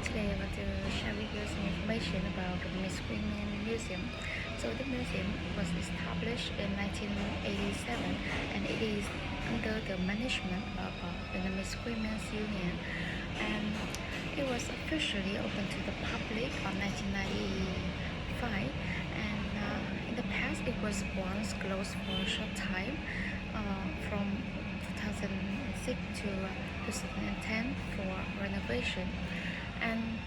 Today I want to share with you some information about the Miss Women Museum. So the museum was established in 1987 and it is under the management of the Miss Women's Union, and it was officially opened to the public on 1995, and in the past it was once closed for a short time from 2006 to 2010 for renovation. And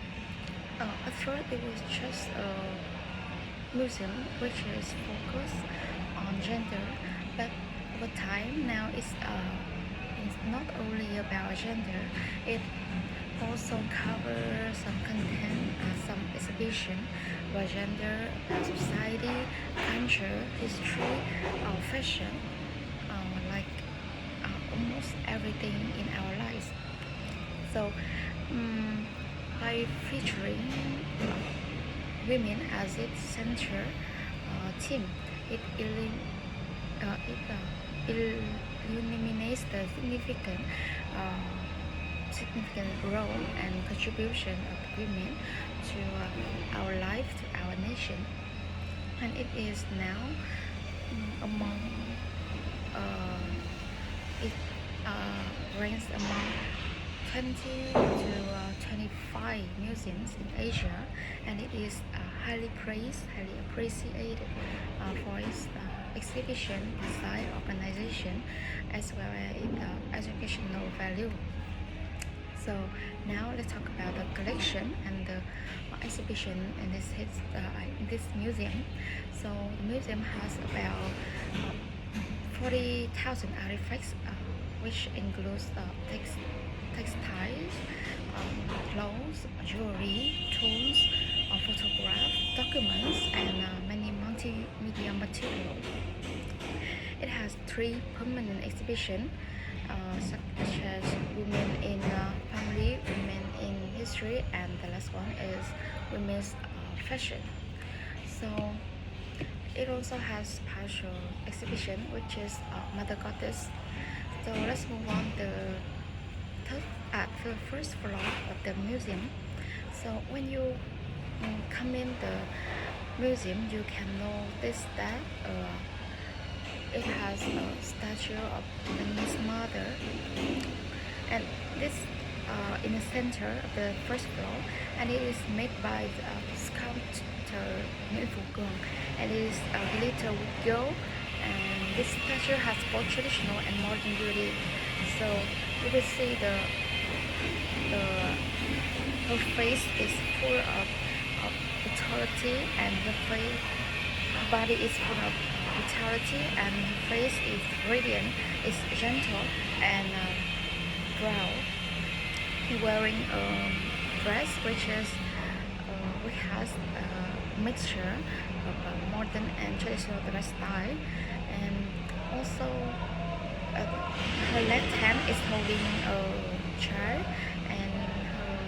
at first it was just a museum which is focused on gender, but over time now it's not only about gender. It also covers some content, some exhibition about gender, about society, culture, history, fashion, like almost everything in our lives. So by featuring women as its center theme, it illuminates the significant role and contribution of women to our life, to our nation, and it is now among it ranks among 20 to 25 museums in Asia, and it is highly praised, highly appreciated for its exhibition, design, organization, as well as its educational value. So now let's talk about the collection and the exhibition in this museum. So the museum has about 40,000 artifacts, which includes textiles, clothes, jewelry, tools, photographs, documents, and many multimedia material. It has 3 permanent exhibitions, such as women in family, women in history, and the last one is women's fashion. So it also has partial exhibition, which is Mother Goddess. So let's move on at the first floor of the museum. So when you come in the museum, you can notice that it has a statue of Vietnamese mother, and this in the center of the first floor, and it is made by the sculptor Nguyễn Phú Cường, and it is a little girl, and this statue has both traditional and modern beauty. So you will see her face is full of vitality, and her body is full of vitality, and her face is radiant, is gentle and brown. He wearing a dress which has a mixture of modern and traditional dress style, and also her left hand is holding a child, and her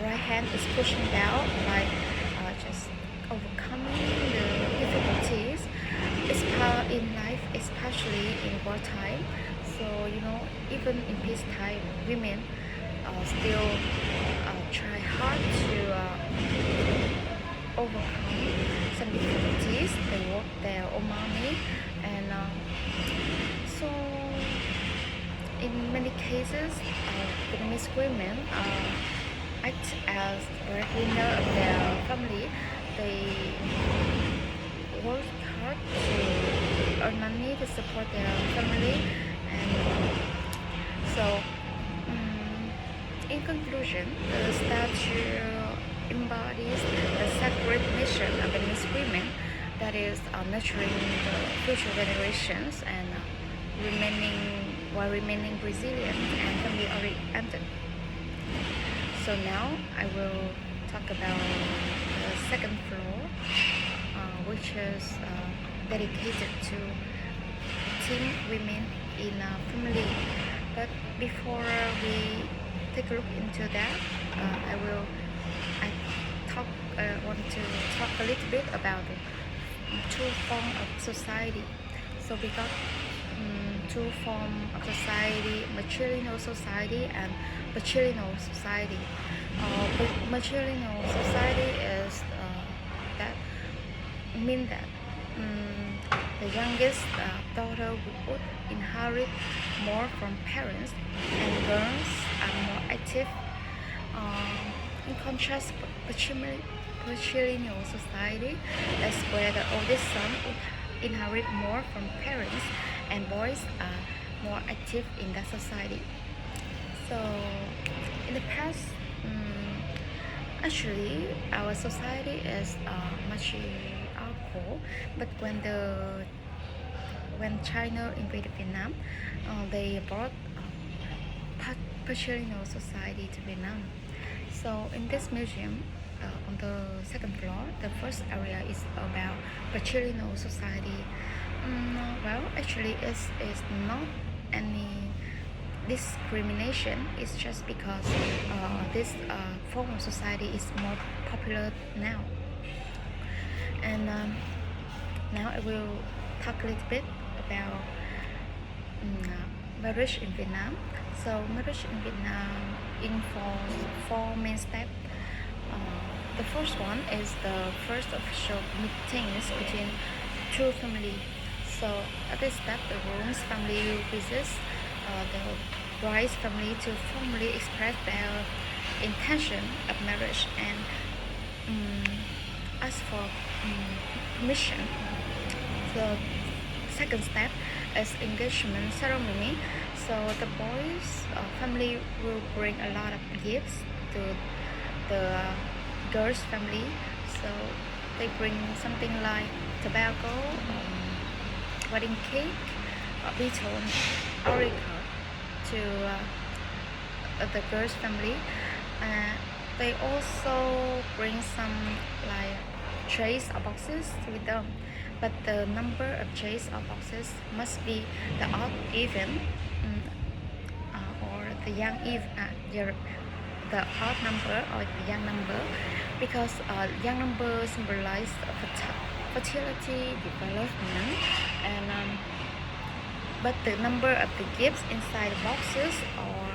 right hand is pushing down, like just overcoming the difficulties. It's part in life, especially in wartime. So even in peacetime, women still try hard to overcome some difficulties. They work their own money, and so in many cases, Vietnamese women act as breadwinner of their family. They work hard to earn money to support their family, and so in conclusion, the statue embodies the sacred mission of Vietnamese women, that is nurturing the future generations and remaining resilient and family oriented. So now I will talk about the second floor, which is dedicated to teen women in a family. But before we take a look into that, I want to talk a little bit about the two forms of society. So we got two forms of society: matrilineal society and patrilineal society. matrilineal society is that mean that the youngest daughter would inherit more from parents, and girls are more active. In contrast, patrilineal society is where the oldest son would inherit more from parents, and boys are more active in that society. So, in the past, actually, our society is matriarchal, but when China invaded Vietnam, they brought patrilineal society to Vietnam. So in this museum, on the second floor, the first area is about patrilineal society. Well, actually, it's not any discrimination. It's just because this form of society is more popular now. And now I will talk a little bit about marriage in Vietnam. So marriage in Vietnam involves four main steps. The first one is the first official meetings between two families. So at this step, the groom's family will visit the bride's family to formally express their intention of marriage and ask for permission. The second step is engagement ceremony. So the boys' family will bring a lot of gifts to the girl's family. So they bring something like tobacco, wedding cake, beetle, oracle to the girl's family. They also bring some like trays or boxes with them, but the number of trays or boxes must be the odd even or the young even, the odd number or the young number, because young number symbolize fertility, development, and but the number of the gifts inside the boxes or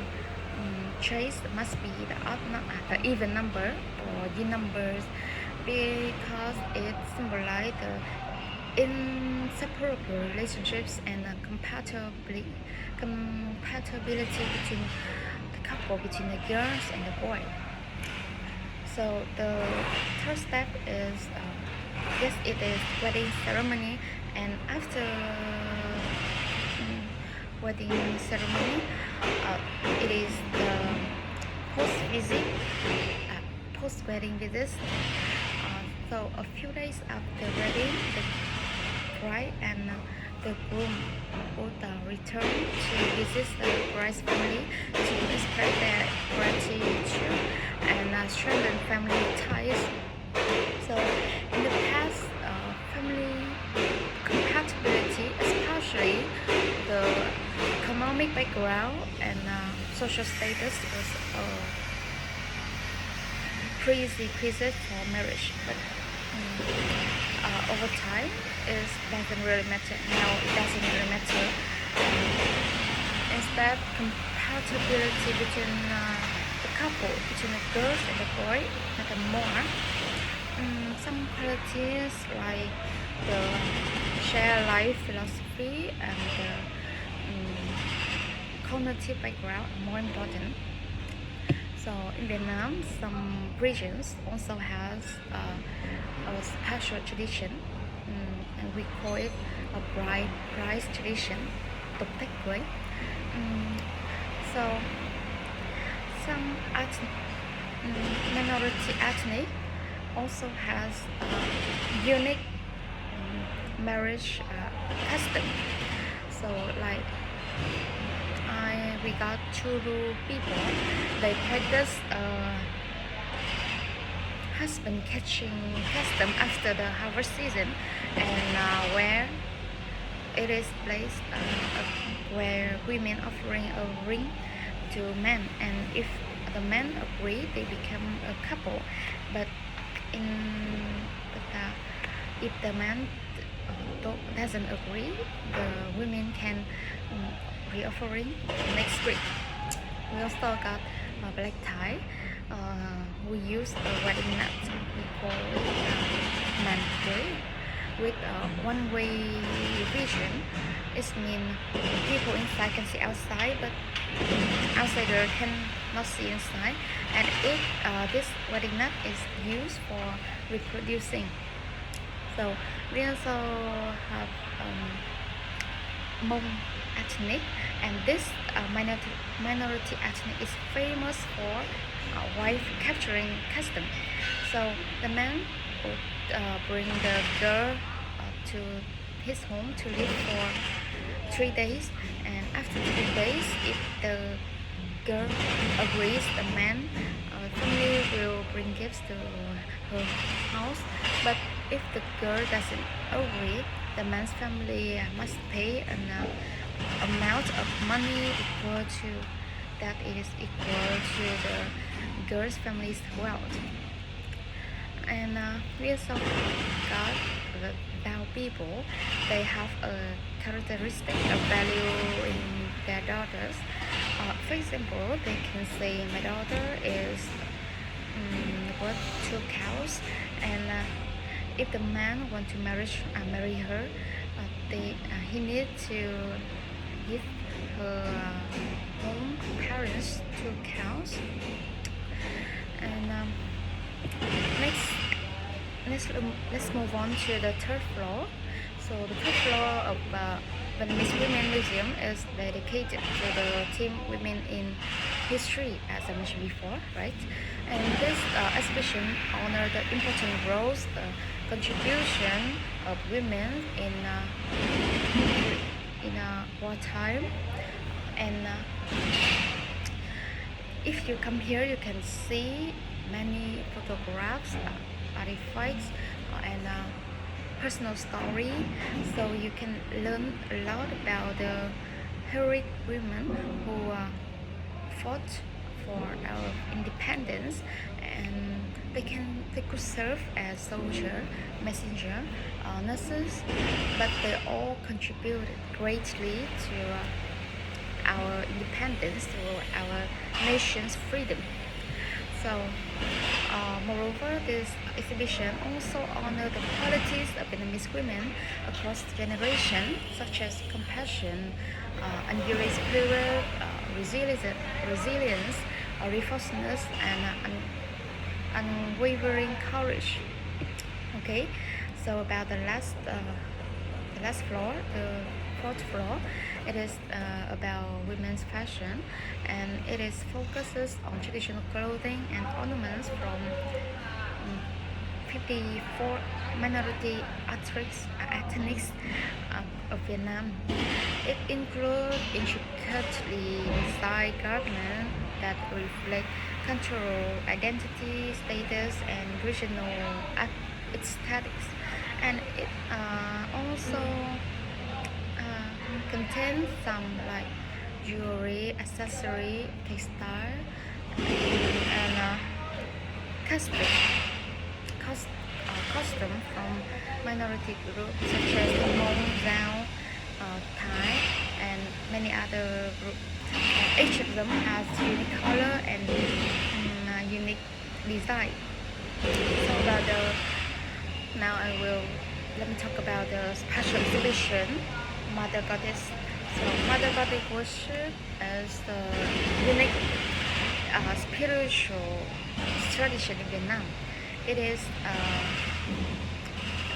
trays must be the even number or the numbers, because it symbolizes the inseparable relationships and compatibility between the couple, between the girls and the boy. So the third step is yes, it is wedding ceremony, and after wedding ceremony, it is the post-wedding visits. So a few days after wedding, the bride and the groom would return to visit the bride's family to express their gratitude and strengthen family ties. So in the past, family compatibility, especially the economic background and social status, was prerequisite for marriage, but over time it doesn't really matter. Now it doesn't really matter. Instead, compatibility between the couple, between the girls and the boy, matter more. Some qualities like the shared life philosophy and the cognitive background are more important. So in Vietnam, some regions also has a special tradition, and we call it a bride price tradition, tục tách cưới. So some minority ethnic also has unique marriage custom. So like we got Churu people, they practice husband catching custom after the harvest season, and where it is placed where women offering a ring to men, and if the men agree, they become a couple. But if the man doesn't agree, the women can reoffering next week. We also got black tie. we use a wedding nut. We call it mandatory with one-way vision. It means people inside can see outside, but outsider cannot see inside. And if this wedding nut is used for reproducing, so we also have Hmong ethnic, and this minority ethnic is famous for wife capturing custom. So the man would bring the girl to his home to live for 3 days, and after 3 days, if the girl agrees, the man family will bring gifts to her house. But if the girl doesn't agree, the man's family must pay an amount of money equal to the girl's family's wealth. And we also got the Dao people. They have a characteristic of value in their daughters. For example, they can say my daughter is worth 2 cows, and if the man want to marry her, he need to give her home parents 2 cows. And let's move on to the 3rd floor. So the 3rd floor of Vietnamese Women Museum is dedicated to the theme women in history, as I mentioned before, right? And this exhibition honors the important roles, contribution of women in wartime. And if you come here, you can see many photographs, artifacts, and personal story, so you can learn a lot about the heroic women who fought for our independence, and they could serve as soldier, messenger, nurses, but they all contributed greatly to our independence, to our nation's freedom. So, moreover, this exhibition also honors the qualities of Vietnamese women across generations, such as compassion, enduring spirit, resilience, resourcefulness, and unwavering courage. Okay, so about the last floor, the 4th floor, it is about women's fashion, and it is focuses on traditional clothing and ornaments from 54 minority ethnics of Vietnam. It includes intricately designed garments that reflect cultural identity, status, and regional aesthetics, and it also contains some like jewelry, accessory, textile, and custom from minority groups such as the Hmong, Dao, Thai, and many other groups. Each of them has unique color and unique design. So now let me talk about the special exhibition, Mother Goddess. So Mother Goddess worship is the unique spiritual tradition in Vietnam.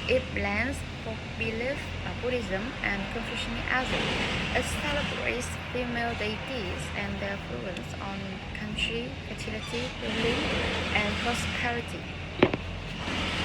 It blends folk belief, Buddhism, and Confucianism. It celebrates female deities and their influence on country, fertility, healing, and prosperity.